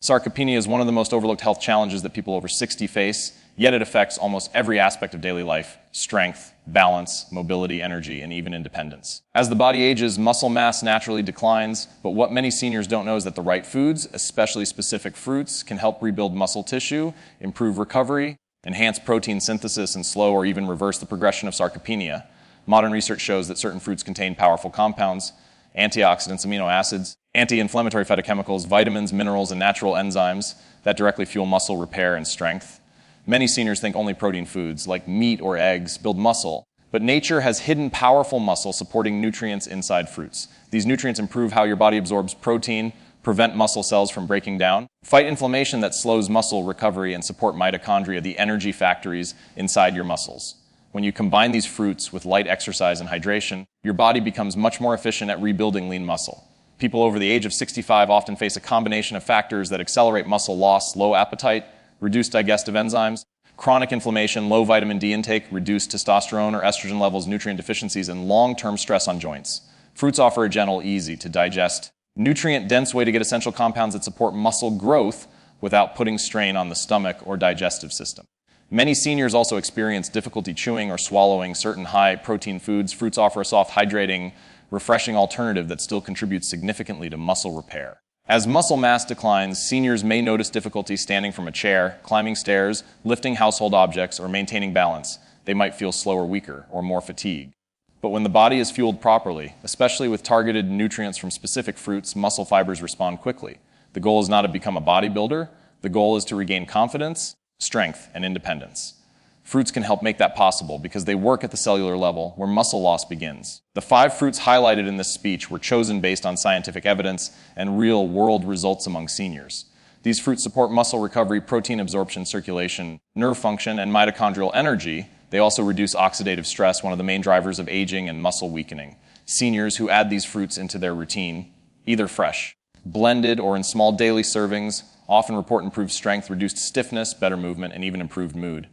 Sarcopenia is one of the most overlooked health challenges that people over 60 face, yet it affects almost every aspect of daily life: strength, balance, mobility, energy, and even independence. As the body ages, muscle mass naturally declines, but what many seniors don't know is that the right foods, especially specific fruits, can help rebuild muscle tissue, improve recovery, enhance protein synthesis, and slow or even reverse the progression of sarcopenia. Modern research shows that certain fruits contain powerful compounds, antioxidants, amino acids, anti-inflammatory phytochemicals, vitamins, minerals, and natural enzymes that directly fuel muscle repair and strength. Many seniors think only protein foods, like meat or eggs, build muscle, but nature has hidden powerful muscle supporting nutrients inside fruits. These nutrients improve how your body absorbs protein, prevent muscle cells from breaking down, fight inflammation that slows muscle recovery, and support mitochondria, the energy factories inside your muscles. When you combine these fruits with light exercise and hydration, your body becomes much more efficient at rebuilding lean muscle. People over the age of 65 often face a combination of factors that accelerate muscle loss: low appetite, reduced digestive enzymes, chronic inflammation, low vitamin D intake, reduced testosterone or estrogen levels, nutrient deficiencies, and long-term stress on joints. Fruits offer a gentle, easy to digest, nutrient-dense way to get essential compounds that support muscle growth without putting strain on the stomach or digestive system. Many seniors also experience difficulty chewing or swallowing certain high-protein foods. Fruits offer a soft, hydrating, refreshing alternative that still contributes significantly to muscle repair. As muscle mass declines, seniors may notice difficulty standing from a chair, climbing stairs, lifting household objects, or maintaining balance. They might feel slower, weaker, or more fatigued. But when the body is fueled properly, especially with targeted nutrients from specific fruits, muscle fibers respond quickly. The goal is not to become a bodybuilder. The goal is to regain confidence, strength, and independence. Fruits can help make that possible because they work at the cellular level where muscle loss begins. The 5 fruits highlighted in this speech were chosen based on scientific evidence and real-world results among seniors. These fruits support muscle recovery, protein absorption, circulation, nerve function, and mitochondrial energy. They also reduce oxidative stress, one of the main drivers of aging and muscle weakening. Seniors who add these fruits into their routine, either fresh, blended, or in small daily servings, often report improved strength, reduced stiffness, better movement, and even improved mood.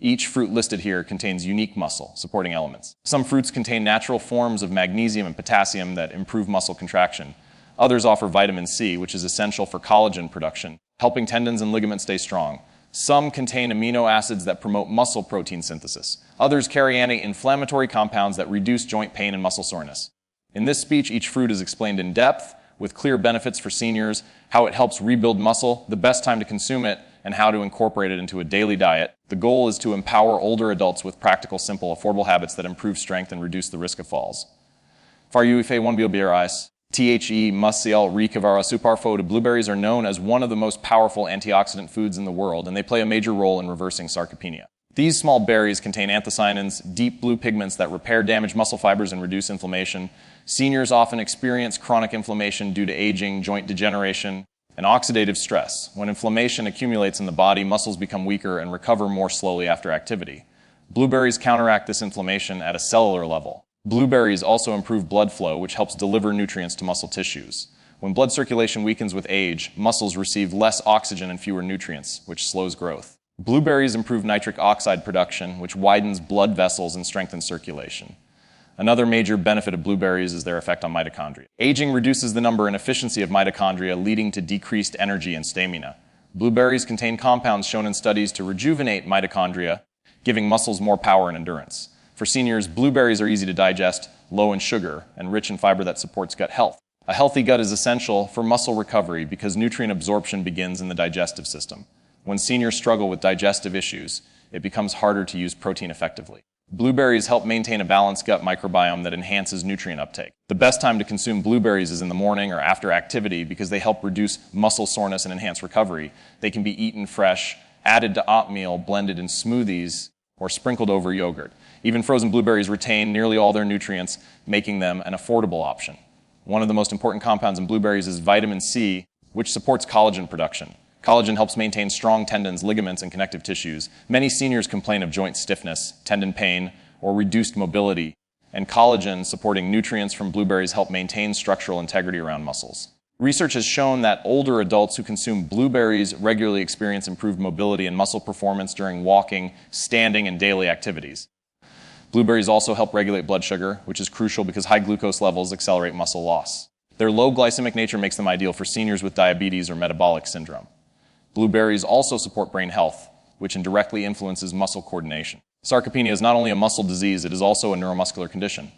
Each fruit listed here contains unique muscle supporting elements. Some fruits contain natural forms of magnesium and potassium that improve muscle contraction. Others offer vitamin C, which is essential for collagen production, helping tendons and ligaments stay strong. Some contain amino acids that promote muscle protein synthesis. Others carry anti-inflammatory compounds that reduce joint pain and muscle soreness. In this speech, each fruit is explained in depth, with clear benefits for seniors, how it helps rebuild muscle, the best time to consume it, and how to incorporate it into a daily diet. The goal is to empower older adults with practical, simple, affordable habits that improve strength and reduce the risk of falls. För UFA 1 Blueberries, THE musclerecovery superfood. Blueberries are known as one of the most powerful antioxidant foods in the world, and they play a major role in reversing sarcopenia. These small berries contain anthocyanins, deep blue pigments that repair damaged muscle fibers and reduce inflammation. Seniors often experience chronic inflammation due to aging, joint degeneration, and oxidative stress. When inflammation accumulates in the body, muscles become weaker and recover more slowly after activity. Blueberries counteract this inflammation at a cellular level. Blueberries also improve blood flow, which helps deliver nutrients to muscle tissues. When blood circulation weakens with age, muscles receive less oxygen and fewer nutrients, which slows growth. Blueberries improve nitric oxide production, which widens blood vessels and strengthens circulation. Another major benefit of blueberries is their effect on mitochondria. Aging reduces the number and efficiency of mitochondria, leading to decreased energy and stamina. Blueberries contain compounds shown in studies to rejuvenate mitochondria, giving muscles more power and endurance. For seniors, blueberries are easy to digest, low in sugar, and rich in fiber that supports gut health. A healthy gut is essential for muscle recovery because nutrient absorption begins in the digestive system. When seniors struggle with digestive issues, it becomes harder to use protein effectively. Blueberries help maintain a balanced gut microbiome that enhances nutrient uptake. The best time to consume blueberries is in the morning or after activity because they help reduce muscle soreness and enhance recovery. They can be eaten fresh, added to oatmeal, blended in smoothies, or sprinkled over yogurt. Even frozen blueberries retain nearly all their nutrients, making them an affordable option. One of the most important compounds in blueberries is vitamin C, which supports collagen production. Collagen helps maintain strong tendons, ligaments, and connective tissues. Many seniors complain of joint stiffness, tendon pain, or reduced mobility, and collagen supporting nutrients from blueberries help maintain structural integrity around muscles. Research has shown that older adults who consume blueberries regularly experience improved mobility and muscle performance during walking, standing, and daily activities. Blueberries also help regulate blood sugar, which is crucial because high glucose levels accelerate muscle loss. Their low glycemic nature makes them ideal for seniors with diabetes or metabolic syndrome. Blueberries also support brain health, which indirectly influences muscle coordination. Sarcopenia is not only a muscle disease, it is also a neuromuscular condition.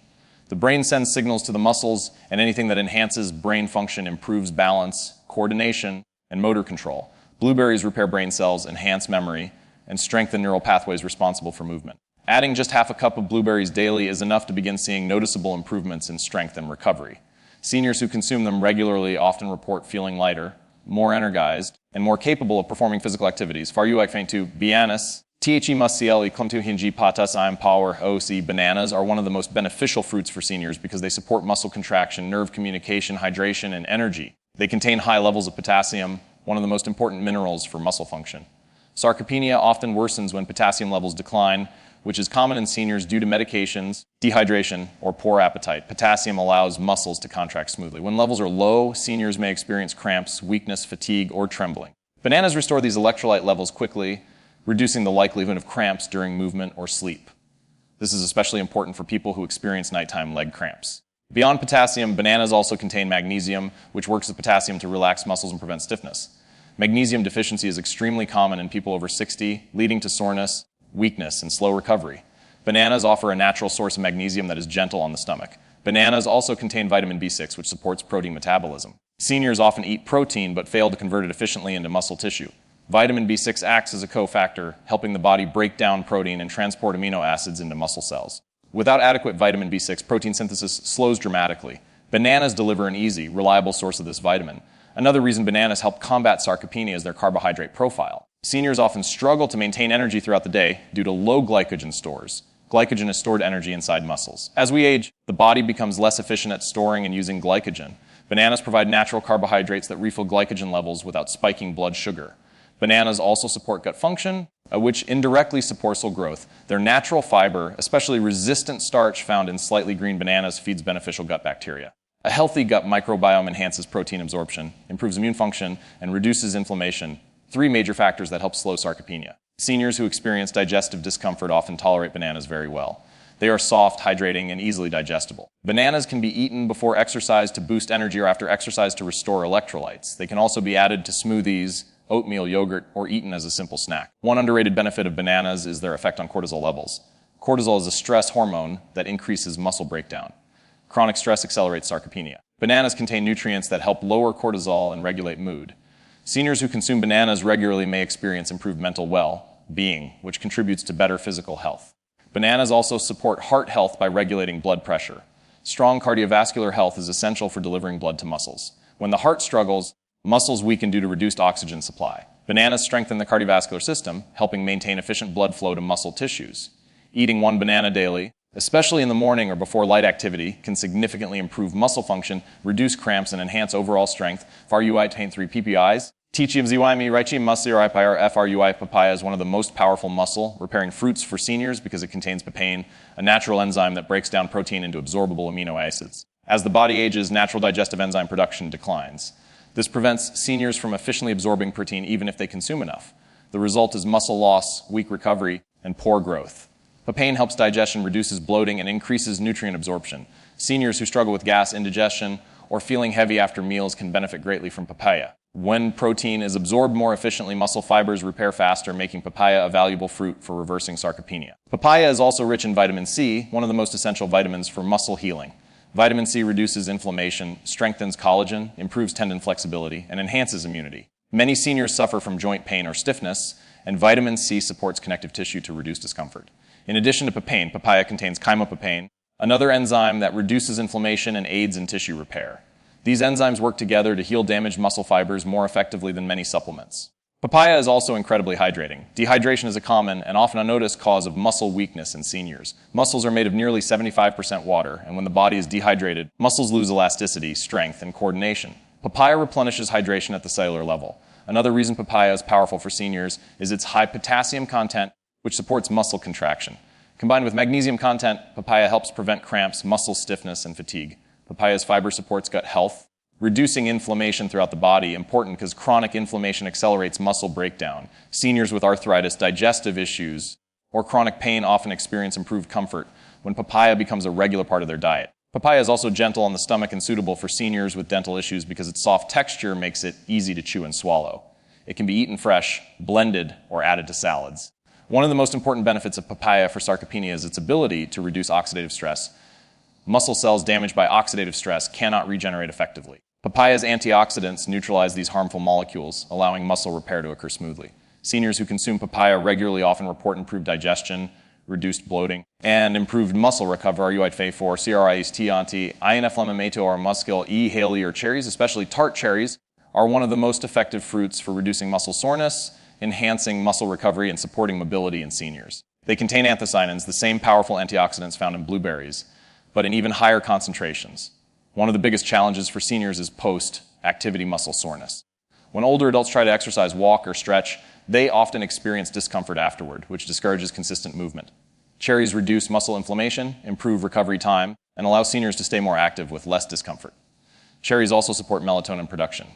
The brain sends signals to the muscles, and anything that enhances brain function improves balance, coordination, and motor control. Blueberries repair brain cells, enhance memory, and strengthen neural pathways responsible for movement. Adding just half a cup of blueberries daily is enough to begin seeing noticeable improvements in strength and recovery. Seniors who consume them regularly often report feeling lighter, more energized, and more capable of performing physical activities. Bananas, bananas are one of the most beneficial fruits for seniors because they support muscle contraction, nerve communication, hydration, and energy. They contain high levels of potassium, one of the most important minerals for muscle function. Sarcopenia often worsens when potassium levels decline, which is common in seniors due to medications, dehydration, or poor appetite. Potassium allows muscles to contract smoothly. When levels are low, seniors may experience cramps, weakness, fatigue, or trembling. Bananas restore these electrolyte levels quickly, reducing the likelihood of cramps during movement or sleep. This is especially important for people who experience nighttime leg cramps. Beyond potassium, bananas also contain magnesium, which works with potassium to relax muscles and prevent stiffness. Magnesium deficiency is extremely common in people over 60, leading to soreness, weakness, and slow recovery. Bananas offer a natural source of magnesium that is gentle on the stomach. Bananas also contain vitamin B6, which supports protein metabolism. Seniors often eat protein but fail to convert it efficiently into muscle tissue. Vitamin B6 acts as a cofactor, helping the body break down protein and transport amino acids into muscle cells. Without adequate vitamin B6, protein synthesis slows dramatically. Bananas deliver an easy, reliable source of this vitamin. Another reason bananas help combat sarcopenia is their carbohydrate profile. Seniors often struggle to maintain energy throughout the day due to low glycogen stores. Glycogen is stored energy inside muscles. As we age, the body becomes less efficient at storing and using glycogen. Bananas provide natural carbohydrates that refill glycogen levels without spiking blood sugar. Bananas also support gut function, which indirectly supports cell growth. Their natural fiber, especially resistant starch found in slightly green bananas, feeds beneficial gut bacteria. A healthy gut microbiome enhances protein absorption, improves immune function, and reduces inflammation, three major factors that help slow sarcopenia. Seniors who experience digestive discomfort often tolerate bananas very well. They are soft, hydrating, and easily digestible. Bananas can be eaten before exercise to boost energy or after exercise to restore electrolytes. They can also be added to smoothies, oatmeal, yogurt, or eaten as a simple snack. One underrated benefit of bananas is their effect on cortisol levels. Cortisol is a stress hormone that increases muscle breakdown. Chronic stress accelerates sarcopenia. Bananas contain nutrients that help lower cortisol and regulate mood. Seniors who consume bananas regularly may experience improved mental well-being, which contributes to better physical health. Bananas also support heart health by regulating blood pressure. Strong cardiovascular health is essential for delivering blood to muscles. When the heart struggles, muscles weaken due to reduced oxygen supply. Bananas strengthen the cardiovascular system, helping maintain efficient blood flow to muscle tissues. Eating one banana daily, especially in the morning or before light activity, can significantly improve muscle function, reduce cramps, and enhance overall strength. PPIs. Papaya is one of the most powerful muscle repairing fruits for seniors because it contains papain, a natural enzyme that breaks down protein into absorbable amino acids. As the body ages, natural digestive enzyme production declines. This prevents seniors from efficiently absorbing protein even if they consume enough. The result is muscle loss, weak recovery, and poor growth. Papain helps digestion, reduces bloating, and increases nutrient absorption. Seniors who struggle with gas, indigestion, or feeling heavy after meals can benefit greatly from papaya. When protein is absorbed more efficiently, muscle fibers repair faster, making papaya a valuable fruit for reversing sarcopenia. Papaya is also rich in vitamin C, one of the most essential vitamins for muscle healing. Vitamin C reduces inflammation, strengthens collagen, improves tendon flexibility, and enhances immunity. Many seniors suffer from joint pain or stiffness, and vitamin C supports connective tissue to reduce discomfort. In addition to papain, papaya contains chymopapain, another enzyme that reduces inflammation and aids in tissue repair. These enzymes work together to heal damaged muscle fibers more effectively than many supplements. Papaya is also incredibly hydrating. Dehydration is a common and often unnoticed cause of muscle weakness in seniors. Muscles are made of nearly 75% water, and when the body is dehydrated, muscles lose elasticity, strength, and coordination. Papaya replenishes hydration at the cellular level. Another reason papaya is powerful for seniors is its high potassium content, which supports muscle contraction. Combined with magnesium content, papaya helps prevent cramps, muscle stiffness, and fatigue. Papaya's fiber supports gut health, reducing inflammation throughout the body, important because chronic inflammation accelerates muscle breakdown. Seniors with arthritis, digestive issues, or chronic pain often experience improved comfort when papaya becomes a regular part of their diet. Papaya is also gentle on the stomach and suitable for seniors with dental issues because its soft texture makes it easy to chew and swallow. It can be eaten fresh, blended, or added to salads. One of the most important benefits of papaya for sarcopenia is its ability to reduce oxidative stress. Muscle cells damaged by oxidative stress cannot regenerate effectively. Papaya's antioxidants neutralize these harmful molecules, allowing muscle repair to occur smoothly. Seniors who consume papaya regularly often report improved digestion, reduced bloating, and improved muscle recovery. RUIT-4, CRIs, T-anti, Anti-Inflammatory, muscle, Haley, or cherries, especially tart cherries, are one of the most effective fruits for reducing muscle soreness, enhancing muscle recovery, and supporting mobility in seniors. They contain anthocyanins, the same powerful antioxidants found in blueberries, but in even higher concentrations. One of the biggest challenges for seniors is post-activity muscle soreness. When older adults try to exercise, walk, or stretch, they often experience discomfort afterward, which discourages consistent movement. Cherries reduce muscle inflammation, improve recovery time, and allow seniors to stay more active with less discomfort. Cherries also support melatonin production.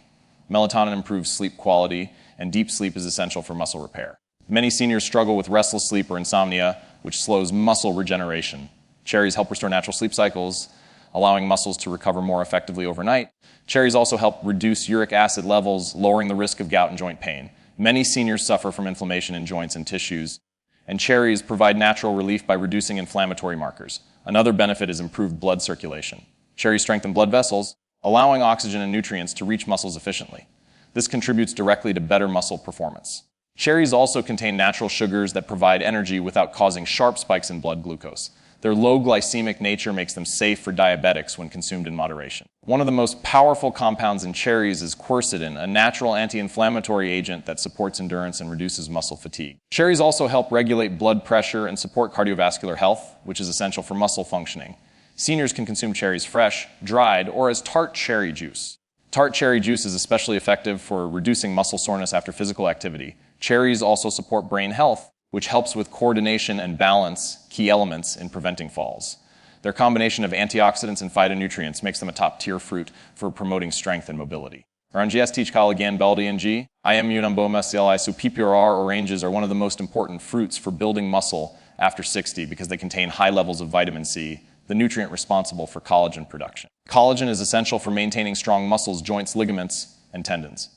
Melatonin improves sleep quality, and deep sleep is essential for muscle repair. Many seniors struggle with restless sleep or insomnia, which slows muscle regeneration. Cherries help restore natural sleep cycles, allowing muscles to recover more effectively overnight. Cherries also help reduce uric acid levels, lowering the risk of gout and joint pain. Many seniors suffer from inflammation in joints and tissues, and cherries provide natural relief by reducing inflammatory markers. Another benefit is improved blood circulation. Cherries strengthen blood vessels, allowing oxygen and nutrients to reach muscles efficiently. This contributes directly to better muscle performance. Cherries also contain natural sugars that provide energy without causing sharp spikes in blood glucose. Their low glycemic nature makes them safe for diabetics when consumed in moderation. One of the most powerful compounds in cherries is quercetin, a natural anti-inflammatory agent that supports endurance and reduces muscle fatigue. Cherries also help regulate blood pressure and support cardiovascular health, which is essential for muscle functioning. Seniors can consume cherries fresh, dried, or as tart cherry juice. Tart cherry juice is especially effective for reducing muscle soreness after physical activity. Cherries also support brain health, which helps with coordination and balance, key elements in preventing falls. Their combination of antioxidants and phytonutrients makes them a top-tier fruit for promoting strength and mobility. Oranges teach Collagen, Beldi, IMU CLI, so PPR oranges are one of the most important fruits for building muscle after 60 because they contain high levels of vitamin C, the nutrient responsible for collagen production. Collagen is essential for maintaining strong muscles, joints, ligaments, and tendons.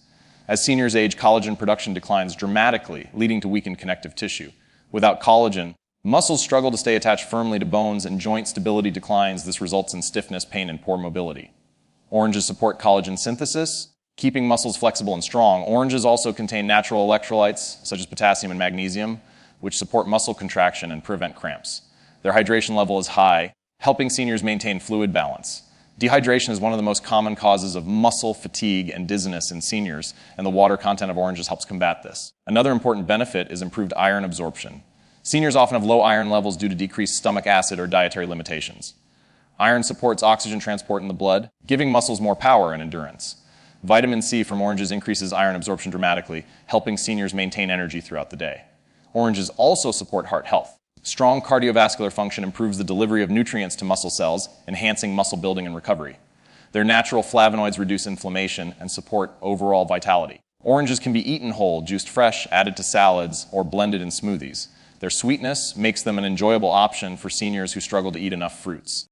As seniors age, collagen production declines dramatically, leading to weakened connective tissue. Without collagen, muscles struggle to stay attached firmly to bones and joint stability declines. This results in stiffness, pain, and poor mobility. Oranges support collagen synthesis, keeping muscles flexible and strong. Oranges also contain natural electrolytes, such as potassium and magnesium, which support muscle contraction and prevent cramps. Their hydration level is high, helping seniors maintain fluid balance. Dehydration is one of the most common causes of muscle fatigue and dizziness in seniors, and the water content of oranges helps combat this. Another important benefit is improved iron absorption. Seniors often have low iron levels due to decreased stomach acid or dietary limitations. Iron supports oxygen transport in the blood, giving muscles more power and endurance. Vitamin C from oranges increases iron absorption dramatically, helping seniors maintain energy throughout the day. Oranges also support heart health. Strong cardiovascular function improves the delivery of nutrients to muscle cells, enhancing muscle building and recovery. Their natural flavonoids reduce inflammation and support overall vitality. Oranges can be eaten whole, juiced fresh, added to salads, or blended in smoothies. Their sweetness makes them an enjoyable option for seniors who struggle to eat enough fruits.